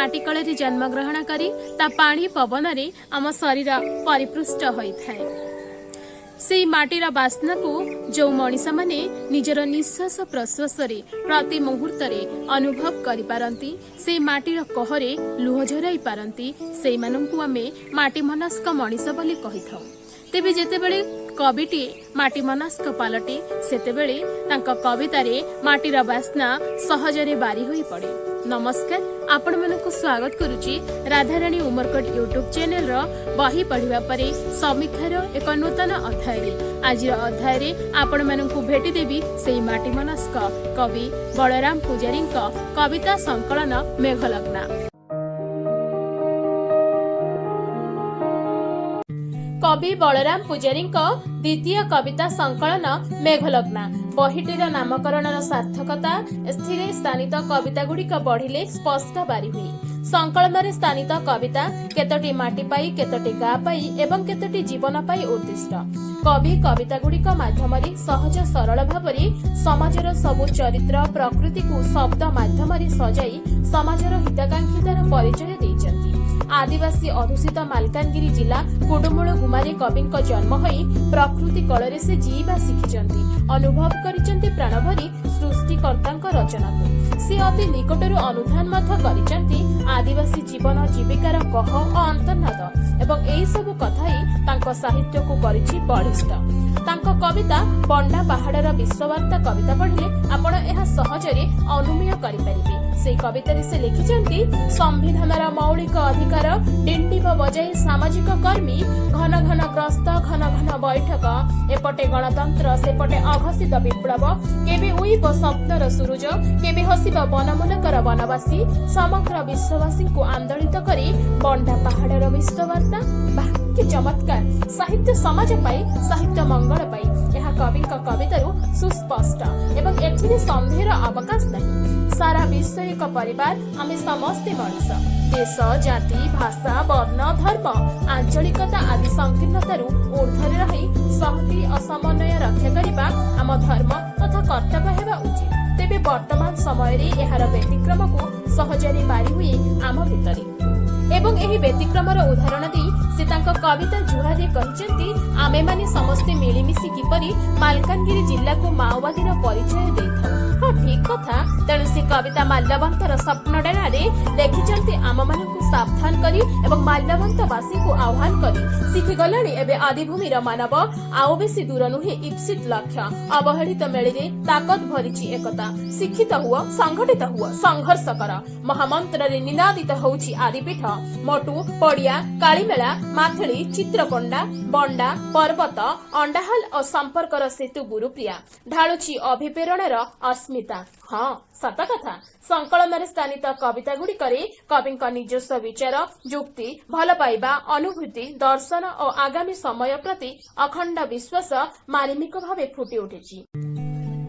माटी कଳରେ जन्मग्रहण करी ता पानी पवन रे आम शरीर परिपृष्ट होइथाय। से माटीर बास्ना को जो मनीष माने निजर निश्वास प्रश्वास प्रति मुहूर्त अनुभव करि पारंती, से माटीर कहरे लुह झराई पारंती, से मानंकु आमे माटी मनस्क मनीष बोली कहिथाउ। तेबे जेतेबेले कविटी माटी मनस्क पालटे सेतेबेले तांका कवितारे माटीर बास्ना सहजरे बारी होई पड़े। नमस्कार, आपण मानक स्वागत करुची राधाराणी उमरकट यूट्यूब चैनल रो बही पढ़िबा परे समीक्षार एक नूतन अध्याय रे। आज अध्याय रे आपण मानक भेटी देबी सेई माटी मनस्क कवि बलराम पूजारी कविता संकलन मेघलग्ना। कवि बलराम पूजारी द्वितीय कविता संकलन मेघलग्ना। बहिटीर नामकरण सार्थकता स्थिर स्थानित कविता गुड़िक बढ़िले स्पष्ट बारी हुई। संकलन स्थानित कविता केतोटी माटी पाई, केतोटी गा पाई एवं केतोटी जीवन पाई उद्दिष्ट। कवि कविता गुड़िक माध्यम सहज सरल भावरे समाजर सबु चरित्र प्रकृति को शब्द माध्यम सजाई समाजर हिताकांक्षितार परिचय देइछन्ति। आदिवासी अधुषित मालकानगिरी जिला कुडुमुल गुमारे कविंक जन्म होई प्रकृति कଳରେ से जीवा शिखिचन्ति, अनुभव करिचन्ति प्राण भरी सृष्टिकर्तांक रचना को। से अति निकटरू अनुधान मध्य करिचन्ति आदिवासी जीवन जीविकार कह और अंतर्नाद एवं एही सब कथा ही तांको साहित्य को करिछि बलिष्ठ। तांको कविता बंडा पहाड़र विश्ववार्ता कविता पढ़िले आपण एहा सहजरे अनुमेय करि परिबे। से कविता से लिखिचन्ति संविधानर मौलिक अधिकार डिंडिब बजाई सामाजिक कर्मी घन घन ग्रस्त घन घन बैठक एपटे गणतंत्र सेपटे अघोषित विप्लव केबे उइब स्वप्नर सुरुज केबे हसिब बनमुनकर वनवासी समग्र विश्ववासी को आंदोलित करी बंडा पहाड़र विश्ववार्ता। बाकी चमत्कार साहित्य समाज पाई साहित्य मंगल पाई यह कविंक कवितारू सुस्पष्ट एवं एथिरे संदेहर अवकाश नहीं। सारा विश्व एक परिवार, आमे समस्ते मनीष। देश जाति भाषा वर्ण धर्म आंचलिकता आदि संकीर्णतारू ऊर्ध्वरे रही संहति और समन्वय रक्षा करिबा आम धर्म तथा कर्तव्य हेबा उचित। तेबे वर्तमान समय रे एहार व्यतिक्रम को सहजरे बारी हुई आम भितरे एवं एही व्यतिक्रमर उदाहरण दी से तांको कविता जुहारे कहिचंती आमे माने समस्ते मिलिमिशि किपरि मालकानगिरी जिल्ला को माओवादीर परिचय देथाउ। हाँ ठीक कथा, तेणु से कविता माल्यवंतर स्वप्न डेरारे लेखिचंती आम मानकु सावधान करी एवं माल्यवंतवासी को आह्वान करी शिखि गलाणी एबे आदिभूमिर मानव आउ बेसी दूर नुहे इप्सित लक्ष्य अवहेलित मेळीरे ताकत भरिछि एकता। शिक्षित हुआ संगठित हुआ संघर्ष कर महामंत्र रे निनादित होउछि आदिपीठ मटु पड़िया कालीमेला माथली चित्रकोंडा बंडा पर्वत अंडाहाल और संपर्कर सेतु गुरुप्रिया ढालुछि अभिप्रेरणर अस्मिता। हाँ सत कथा, संकलन स्थानित कविता गुड़िकरे कविंक निजस्व विचार जुक्ति भल पाइबा अनुभूति दर्शन और आगामी समय प्रति अखंड विश्वास मार्मिक भावे फुटी उठिछि।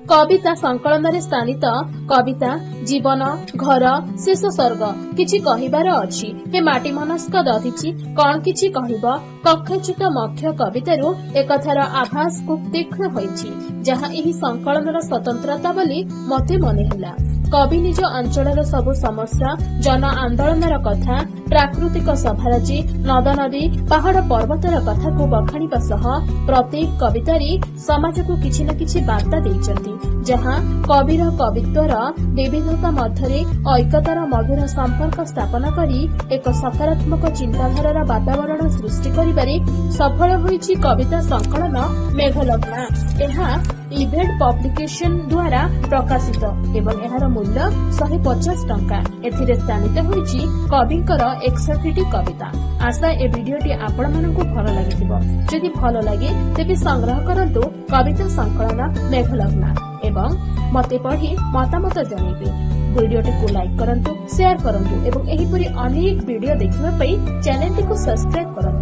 कविता संकलन स्थानित कविता जीवन घर शेष सर्ग किछि कहिबार अछि। हे माटी मनस्क दधिछि कौन किछि कहिब कक्षच्युत मक्ष कवितारू एकथार आभास खूब तीक्ष्ण होइछि, जहाँ एही संकलनर स्वतंत्रता बोली मते मने होला। कवि निज अंचलर सबु समस्या जन आंदोलनर कथा प्राकृतिक सभाराजी नद नदी पहाड़ पर्वतर कथा को बखाणिबा सह प्रत्येक कवितारी समाज को किछि न किछि वार्ता देइचंती, जहाँ कविर कवित्वर विविधता मध्यरे ऐक्यतार मधुर संपर्क स्थापन करी एक सकारात्मक चिंताधारार वातावरण सृष्टि करिबारे सफल होइछि कविता संकलन मेघलग्ना। एहा इभेंट पब्लिकेशन द्वारा प्रकाशित एवं एहार मूल्य 150 टंका। एथिरे स्थानित होइछि कविंकर 61टी कविता। आशा ए वीडियोटी आपण मानकु भल लागिथिबो। जदि भल लागे तेबे संग्रह करंतु कविता संकलन मेघलग्ना एवं मते पढ़ी मतामत जणाइबे। वीडियोटी को लाइक करंतु शेयर करंतु एवं एहिपरि अनेक वीडियो देखिबा पई चैनल टी को सब्सक्राइब करंतु।